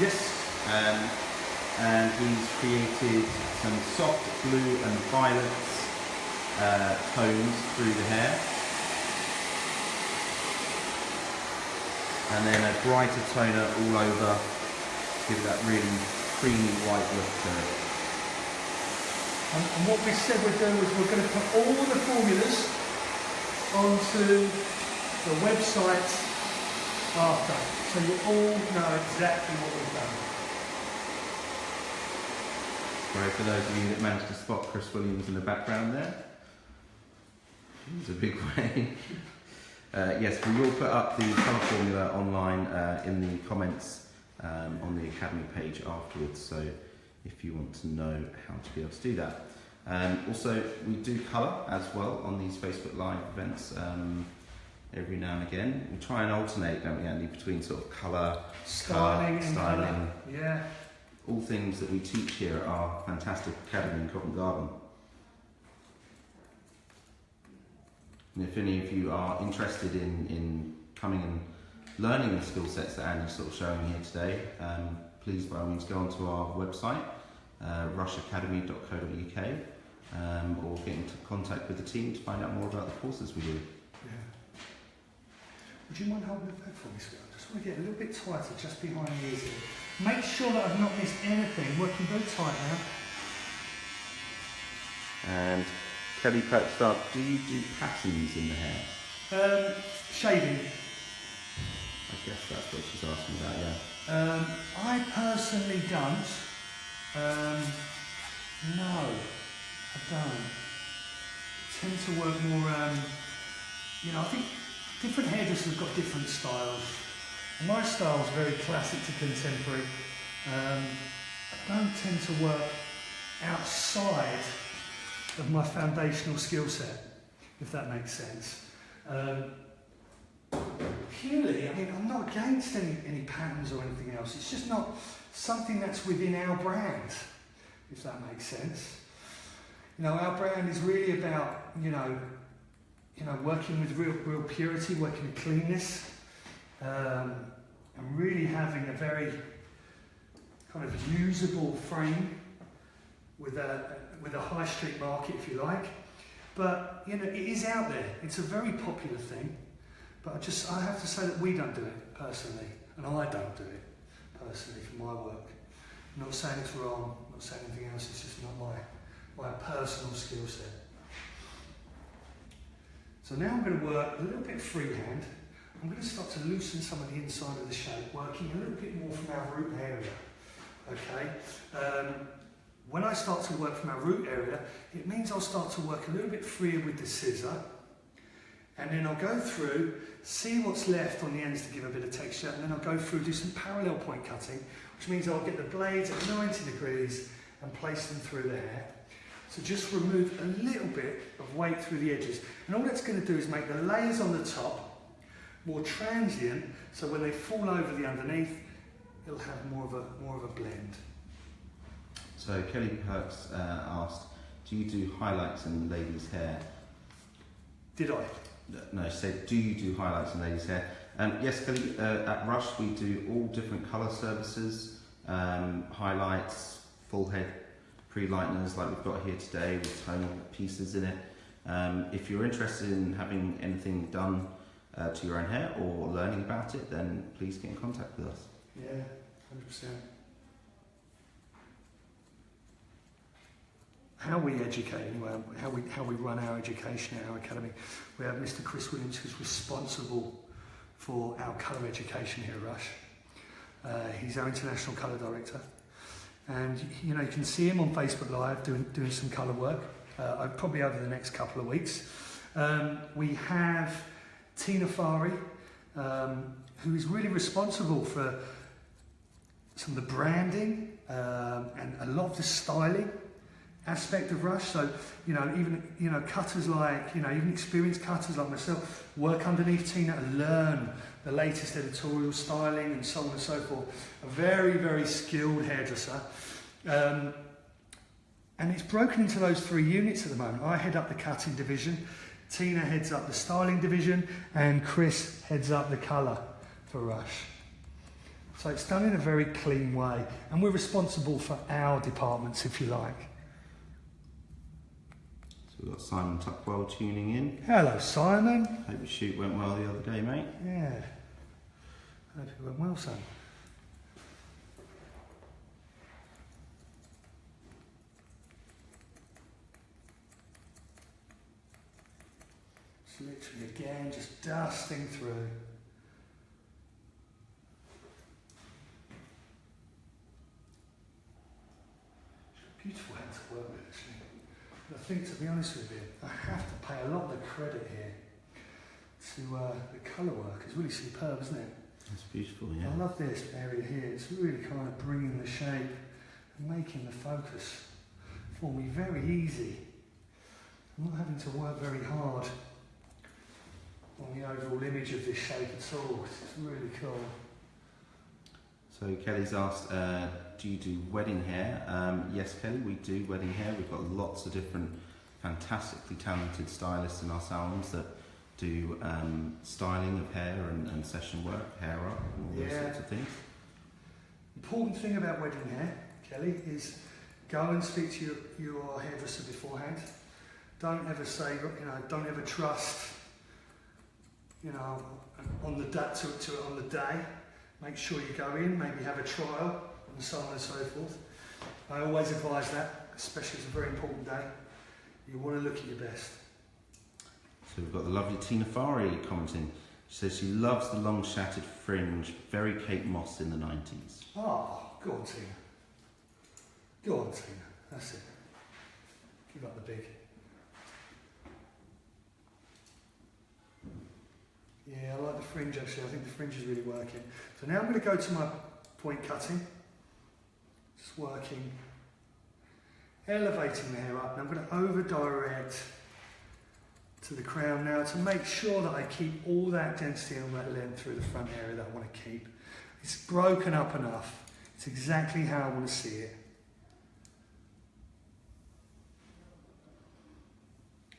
Yes. And he's created some soft blue and violet tones through the hair. And then a brighter toner all over to give it that really creamy white look to it. And what we said we're doing is we're going to put all the formulas onto the website after. So you all know exactly what we've done. Sorry for those of you that managed to spot Chris Williams in the background there. He's a big way. Yes, we will put up the colour formula online in the comments on the Academy page afterwards, so if you want to know how to be able to do that. Also, we do colour as well on these Facebook Live events every now and again. We try and alternate, don't we, Andy, between sort of colour, Styling and styling. colour. Yeah. All things that we teach here at our fantastic academy in Covent Garden. And if any of you are interested in coming and learning the skill sets that Andy's sort of showing here today, please by all means go onto our website, rushacademy.co.uk, or get into contact with the team to find out more about the courses we do. Yeah. Would you mind holding the bag for me, sweetheart? I just want to get a little bit tighter just behind the ears here. Make sure that I've not missed anything. Working very tight now. And Kelly perched up, do you do patterns in the hair? Shaving. I guess that's what she's asking about, yeah. I personally don't. No, I don't. I tend to work more, I think different hairdressers have got different styles. My style is very classic to contemporary. I don't tend to work outside of my foundational skill set, if that makes sense. Purely, I'm not against any patterns or anything else. It's just not something that's within our brand, if that makes sense. Our brand is really about, working with real purity, working with cleanness, and really having a very kind of usable frame with a high street market, if you like. But it is out there. It's a very popular thing. But I have to say that we don't do it personally, and I don't do it personally for my work. I'm not saying it's wrong. I'm not saying anything else. It's just not my personal skill set. So now I'm going to work a little bit freehand. I'm going to start to loosen some of the inside of the shape, working a little bit more from our root area. Okay. When I start to work from our root area, it means I'll start to work a little bit freer with the scissor, and then I'll go through, see what's left on the ends to give a bit of texture, and then I'll go through, do some parallel point cutting, which means I'll get the blades at 90 degrees and place them through the hair. So just remove a little bit of weight through the edges. And all that's going to do is make the layers on the top more transient, so when they fall over the underneath, it'll have more of a blend. So Kelly Perks asked, do you do highlights in ladies' hair? Did I? No, she said, do you do highlights in ladies' hair? Yes, Kelly, at Rush we do all different colour services, highlights, full head pre-lighteners like we've got here today with tonal pieces in it. If you're interested in having anything done to your own hair or learning about it, then please get in contact with us. Yeah, 100%. How we educate anyway, how we run our education at our academy. We have Mr. Chris Williams, who's responsible for our colour education here at Rush. He's our international colour director, and you can see him on Facebook Live doing some colour work. Probably over the next couple of weeks. We have Tina Fari, who is really responsible for some of the branding and a lot of the styling aspect of Rush. So, even cutters like, even experienced cutters like myself work underneath Tina and learn the latest editorial styling and so on and so forth. A very, very skilled hairdresser. And it's broken into those 3 units at the moment. I head up the cutting division, Tina heads up the styling division, and Chris heads up the colour for Rush. So it's done in a very clean way, and we're responsible for our departments, if you like. So we've got Simon Tuckwell tuning in. Hello, Simon. Hope your shoot went well the other day, mate. Yeah. Hope it went well, son. It's literally, again, just dusting through. Beautiful hand to work with, actually. But I think, to be honest with you, I have to pay a lot of the credit here to the colour work. It's really superb, isn't it? It's beautiful, yeah. I love this area here. It's really kind of bringing the shape and making the focus for me very easy. I'm not having to work very hard on the overall image of this shape at all. It's really cool. So Kelly's asked, do you do wedding hair? Yes, Kelly, we do wedding hair. We've got lots of different fantastically talented stylists in our salons that do styling of hair and session work, hair up, and all those sorts of things. Important thing about wedding hair, Kelly, is go and speak to your hairdresser beforehand. Don't ever say, don't ever trust, on the to it on the day. Make sure you go in, maybe have a trial, and so on and so forth. I always advise that, especially it's a very important day. You want to look at your best. So we've got the lovely Tina Fari commenting. She says she loves the long shattered fringe, very Kate Moss in the 90s. Oh, go on, Tina. Go on, Tina. That's it. Give up the big. Yeah, I like the fringe actually. I think the fringe is really working. So now I'm going to go to my point cutting. Just working, elevating the hair up. And I'm going to over direct to the crown now to make sure that I keep all that density and all that length through the front area that I want to keep. It's broken up enough. It's exactly how I want to see it.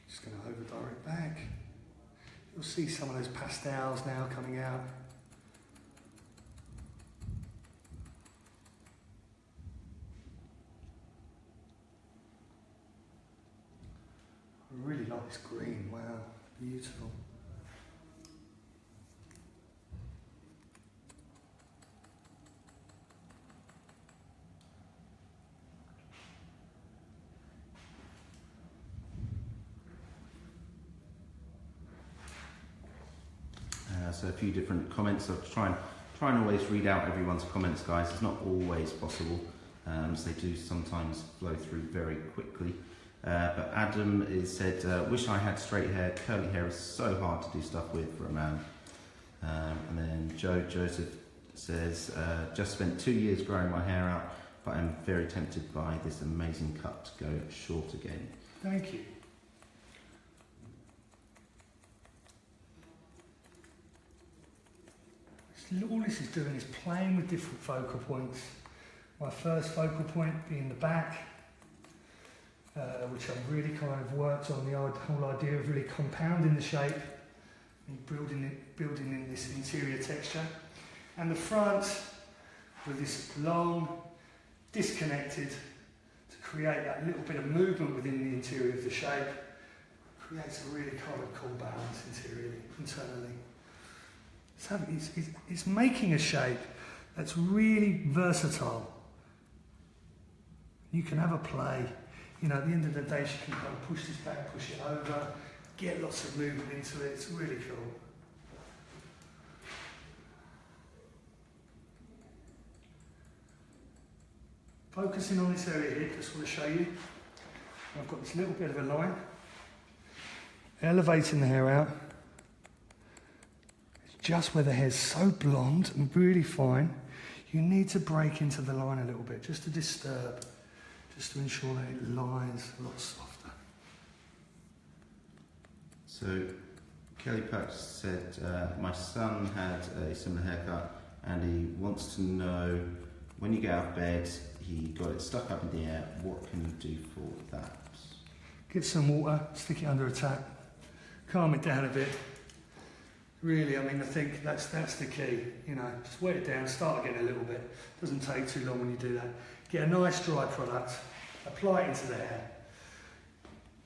Just going to over direct back. You'll see some of those pastels now coming out. I really like this green, wow, beautiful. So a few different comments. I'll try and always read out everyone's comments, guys. It's not always possible, so they do sometimes flow through very quickly. But Adam said, wish I had straight hair. Curly hair is so hard to do stuff with for a man. And then Joseph says, just spent 2 years growing my hair out, but I'm very tempted by this amazing cut to go short again. Thank you. All this is doing is playing with different focal points. My first focal point being the back, which I've really kind of worked on the whole idea of really compounding the shape and building in this interior texture. And the front with this long, disconnected, to create that little bit of movement within the interior of the shape, creates a really kind of cool balance internally. It's making a shape that's really versatile. You can have a play. You know, at the end of the day, she can kind of push this back, push it over, get lots of movement into it. It's really cool. Focusing on this area here, just want to show you. I've got this little bit of a line. Elevating the hair out. It's just where the hair's so blonde and really fine, you need to break into the line a little bit, just to disturb, just to ensure that it lies a lot softer. So, Kelly Patch said, my son had a similar haircut and he wants to know, when you get out of bed, he got it stuck up in the air, what can you do for that? Get some water, stick it under a tap, calm it down a bit. Really, I mean, I think that's the key. You know, just wet it down, start again a little bit. Doesn't take too long when you do that. Get a nice dry product, apply it into the hair.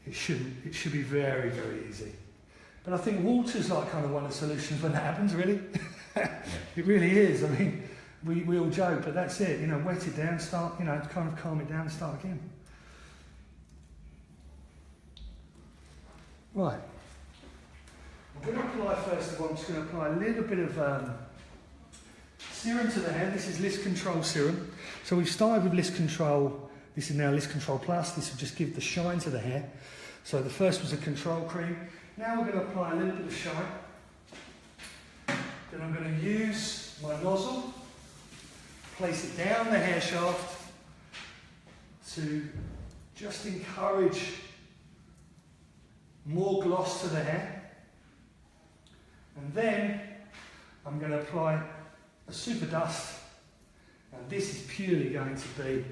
It should be very, very easy. But I think water's like kind of one of the solutions when that happens, really. It really is. I mean, we all joke, but that's it. You know, wet it down, start, you know, kind of calm it down and start again. Right. I'm going to apply, first of all, I'm just going to apply a little bit of serum to the hair. This is List Control serum. So we've started with List Control. This is now List Control Plus. This will just give the shine to the hair. So the first was a control cream. Now we're going to apply a little bit of shine. Then I'm going to use my nozzle, place it down the hair shaft to just encourage more gloss to the hair. And then I'm going to apply a super dust, and this is purely going to be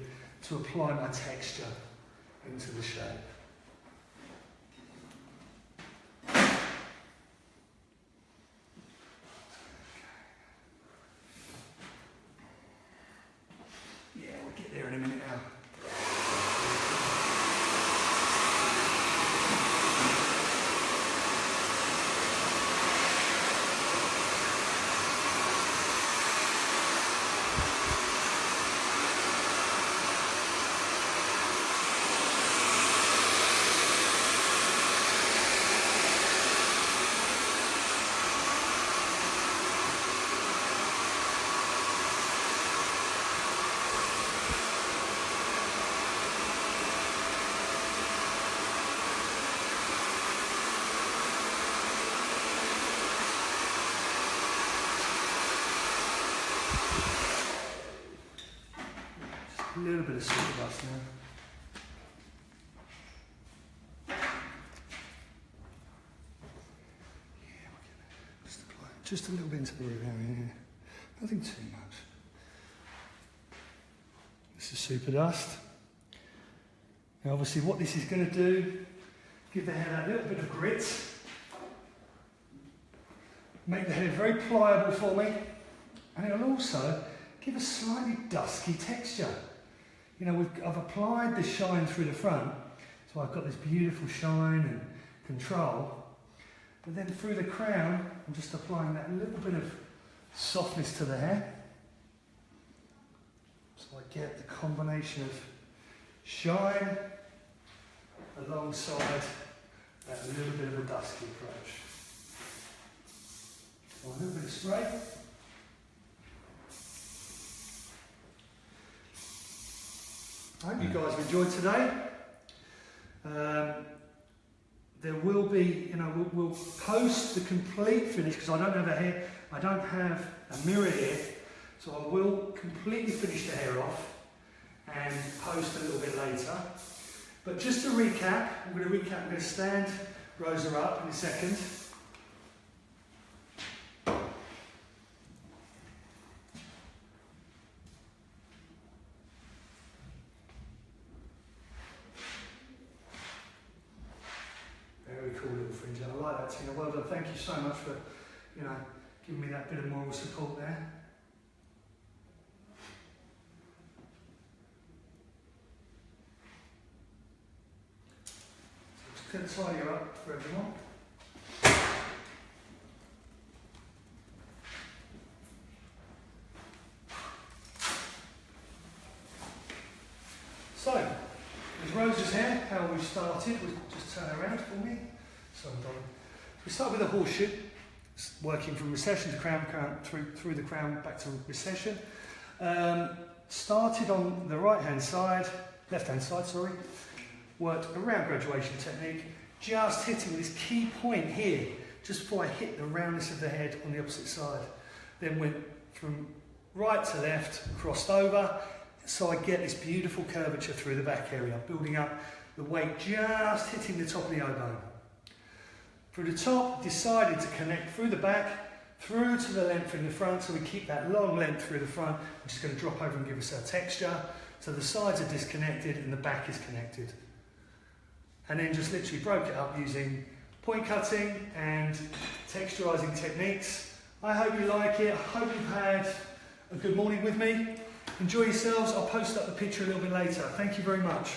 to apply my texture into the shape. Yeah, we'll get there in a minute now. A little bit of super dust now. Yeah, we'll get that. Just apply it just a little bit into the root area here. Nothing too much. This is super dust. Now obviously what this is going to do, give the hair that little bit of grit. Make the hair very pliable for me. And it'll also give a slightly dusky texture. You know, I've applied the shine through the front, so I've got this beautiful shine and control. But then through the crown, I'm just applying that little bit of softness to the hair. So I get the combination of shine alongside that little bit of a dusky approach. So a little bit of spray. I hope you guys have enjoyed today. There will be, you know, we'll post the complete finish because I don't have a mirror here, so I will completely finish the hair off and post a little bit later. But just to recap, I'm going to stand Rosa up in a second. Cool little fringe. I like that, Tina. Well done. Thank you so much for, you know, giving me that bit of moral support there. So just going to tidy you up for everyone. started, we'll just turn around for me. So we start with a horseshoe, working from recession to crown, through the crown back to recession. Started on the left hand side, sorry. Worked around graduation technique, just hitting this key point here, just before I hit the roundness of the head on the opposite side. Then went from right to left, crossed over, so I get this beautiful curvature through the back area, building up the weight just hitting the top of the O bone. Through the top, decided to connect through the back, through to the length in the front, so we keep that long length through the front. I'm just going to drop over and give us our texture. So the sides are disconnected and the back is connected. And then just literally broke it up using point cutting and texturizing techniques. I hope you like it. I hope you've had a good morning with me. Enjoy yourselves. I'll post up the picture a little bit later. Thank you very much.